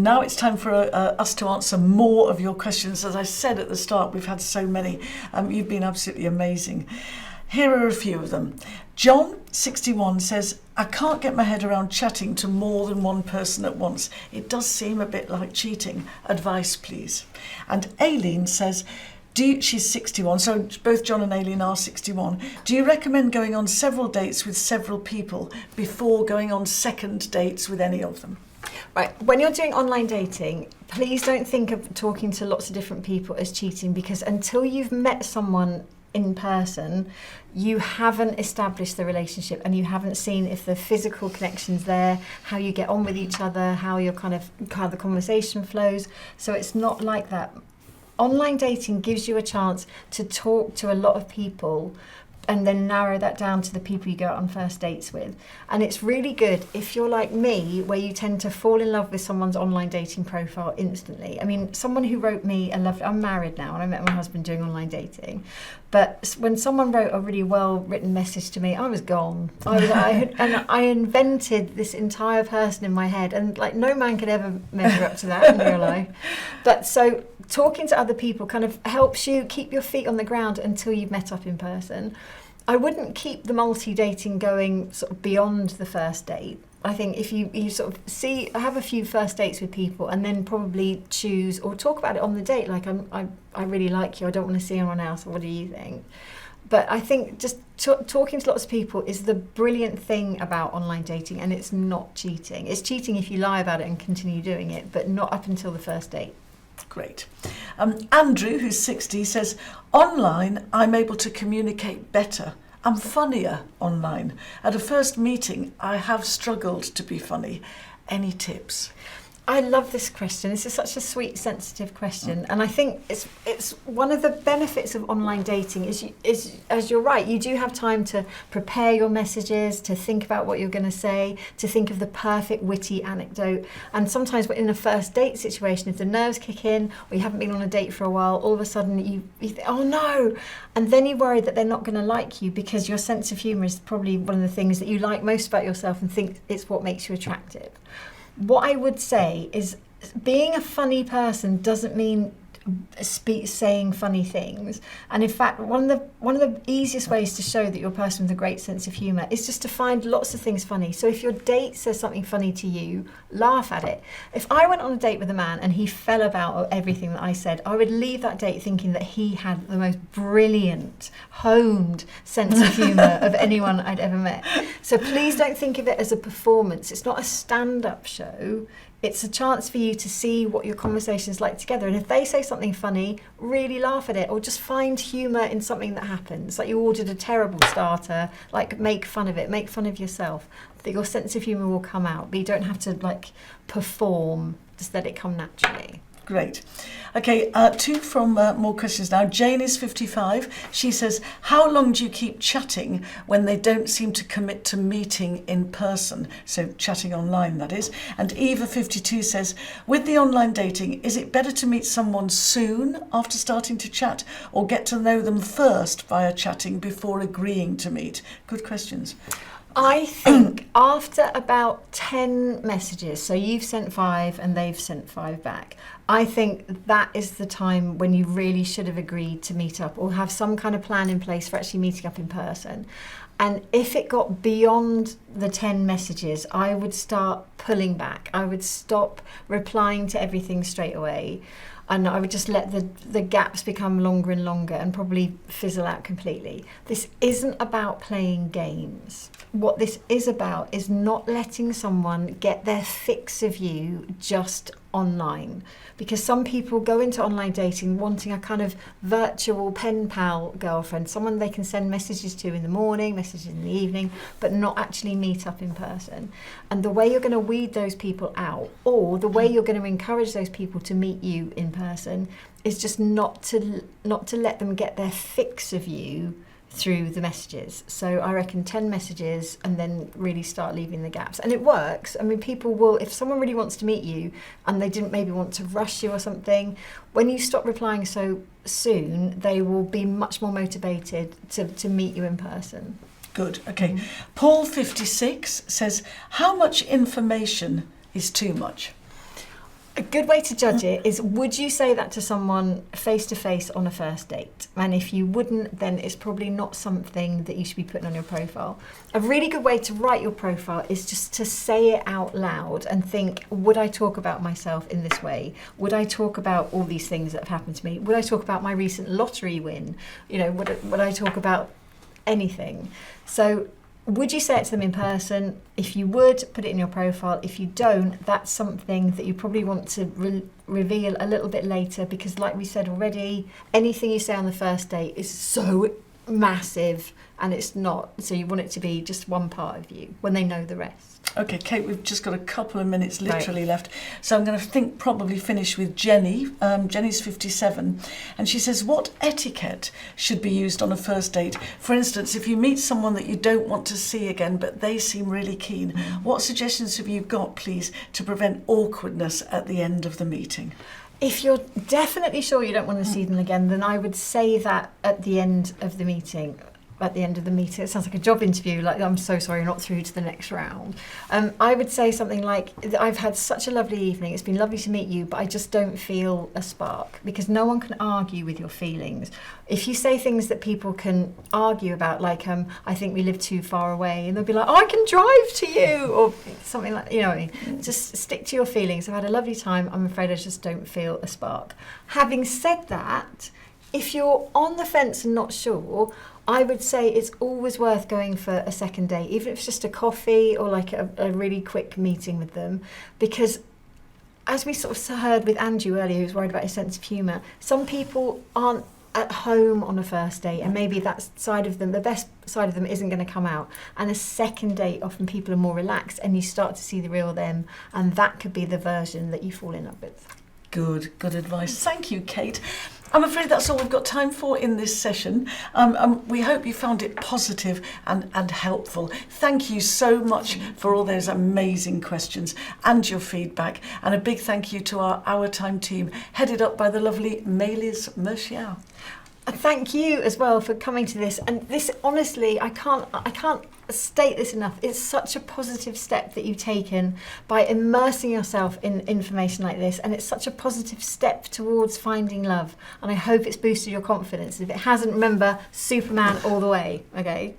now it's time for us to answer more of your questions. As I said at the start, we've had so many. You've been absolutely amazing. Here are a few of them. John, 61, says, I can't get my head around chatting to more than one person at once. It does seem a bit like cheating. Advice, please. And Aileen says, she's 61, so both John and Aileen are 61. Do you recommend going on several dates with several people before going on second dates with any of them? Right, when you're doing online dating, please don't think of talking to lots of different people as cheating, because until you've met someone in person, you haven't established the relationship and you haven't seen if the physical connection's there, how you get on with each other, how the conversation flows. So it's not like that. Online dating gives you a chance to talk to a lot of people and then narrow that down to the people you go out on first dates with. And it's really good if you're like me, where you tend to fall in love with someone's online dating profile instantly. I mean, someone who wrote me I'm married now and I met my husband doing online dating. But when someone wrote a really well-written message to me, I was gone. I invented this entire person in my head, and like no man could ever measure up to that in real life. But so talking to other people kind of helps you keep your feet on the ground until you've met up in person. I wouldn't keep the multi-dating going sort of beyond the first date. I think if you sort of have a few first dates with people and then probably choose or talk about it on the date, like I really like you, I don't want to see anyone else, or what do you think? But I think just talking to lots of people is the brilliant thing about online dating, and it's not cheating. It's cheating if you lie about it and continue doing it, but not up until the first date. Great. Andrew, who's 60, says, online, I'm able to communicate better. I'm funnier online. At a first meeting, I have struggled to be funny. Any tips? I love this question. This is such a sweet, sensitive question, and I think it's one of the benefits of online dating is as you're right, you do have time to prepare your messages, to think about what you're going to say, to think of the perfect witty anecdote. And sometimes in a first date situation, if the nerves kick in or you haven't been on a date for a while, all of a sudden you think, oh no, and then you worry that they're not going to like you, because your sense of humour is probably one of the things that you like most about yourself and think it's what makes you attractive. What I would say is, being a funny person doesn't mean saying funny things. And in fact, one of the easiest ways to show that you're a person with a great sense of humour is just to find lots of things funny. So if your date says something funny to you, laugh at it. If I went on a date with a man and he fell about everything that I said, I would leave that date thinking that he had the most brilliant, honed sense of humour of anyone I'd ever met. So please don't think of it as a performance. It's not a stand-up show. It's a chance for you to see what your conversation's like together. And if they say something funny, really laugh at it, or just find humour in something that happens. Like you ordered a terrible starter, like make fun of it, make fun of yourself. That your sense of humour will come out, but you don't have to like perform, just let it come naturally. Great. Okay, two from more questions now. Jane is 55. She says, how long do you keep chatting when they don't seem to commit to meeting in person? So chatting online, that is. And Eva, 52, says, with the online dating, is it better to meet someone soon after starting to chat, or get to know them first via chatting before agreeing to meet? Good questions. I think after about 10 messages, so you've sent 5 and they've sent 5 back, I think that is the time when you really should have agreed to meet up or have some kind of plan in place for actually meeting up in person. And if it got beyond the 10 messages, I would start pulling back. I would stop replying to everything straight away. And I would just let the gaps become longer and longer and probably fizzle out completely. This isn't about playing games. What this is about is not letting someone get their fix of you just online. Because some people go into online dating wanting a kind of virtual pen pal girlfriend, someone they can send messages to in the morning, messages in the evening, but not actually meet up in person. And the way you're going to weed those people out, or the way you're going to encourage those people to meet you in person, is just not to let them get their fix of you through the messages. So I reckon 10 messages and then really start leaving the gaps. And it works. I mean, people will, if someone really wants to meet you and they didn't maybe want to rush you or something, when you stop replying so soon, they will be much more motivated to meet you in person. Good. Okay. Paul, 56, says, how much information is too much? A good way to judge it is, would you say that to someone face to face on a first date? And if you wouldn't, then it's probably not something that you should be putting on your profile. A really good way to write your profile is just to say it out loud and think, would I talk about myself in this way? Would I talk about all these things that have happened to me? Would I talk about my recent lottery win? You know, would I talk about anything? So would you say it to them in person? If you would, put it in your profile. If you don't, that's something that you probably want to reveal a little bit later, because like we said already, anything you say on the first date is so massive, and it's not. So you want it to be just one part of you when they know the rest. Okay, Kate, we've just got a couple of minutes literally left. So I'm going to probably finish with Jenny. Jenny's 57. And she says, what etiquette should be used on a first date? For instance, if you meet someone that you don't want to see again, but they seem really keen, what suggestions have you got, please, to prevent awkwardness at the end of the meeting? If you're definitely sure you don't want to see them again, then I would say that at the end of the meeting. It sounds like a job interview, like, I'm so sorry you're not through to the next round. I would say something like, I've had such a lovely evening, it's been lovely to meet you, but I just don't feel a spark, because no one can argue with your feelings. If you say things that people can argue about, like, I think we live too far away, and they'll be like, oh, I can drive to you, or something like, you know, just stick to your feelings. I've had a lovely time, I'm afraid I just don't feel a spark. Having said that, if you're on the fence and not sure, I would say it's always worth going for a second date, even if it's just a coffee or like a really quick meeting with them, because as we sort of heard with Andrew earlier, who was worried about his sense of humour, some people aren't at home on a first date, and maybe that side of them, the best side of them, isn't going to come out. And a second date, often people are more relaxed and you start to see the real them, and that could be the version that you fall in love with. Good advice. Thank you, Kate. I'm afraid that's all we've got time for in this session. We hope you found it positive and helpful. Thank you so much for all those amazing questions and your feedback. And a big thank you to our Ourtime team, headed up by the lovely May LiveCoaching. Thank you as well for coming to this. And this, honestly, I can't state this enough. It's such a positive step that you've taken by immersing yourself in information like this, and it's such a positive step towards finding love. And I hope it's boosted your confidence. If it hasn't, remember, Superman all the way. Okay.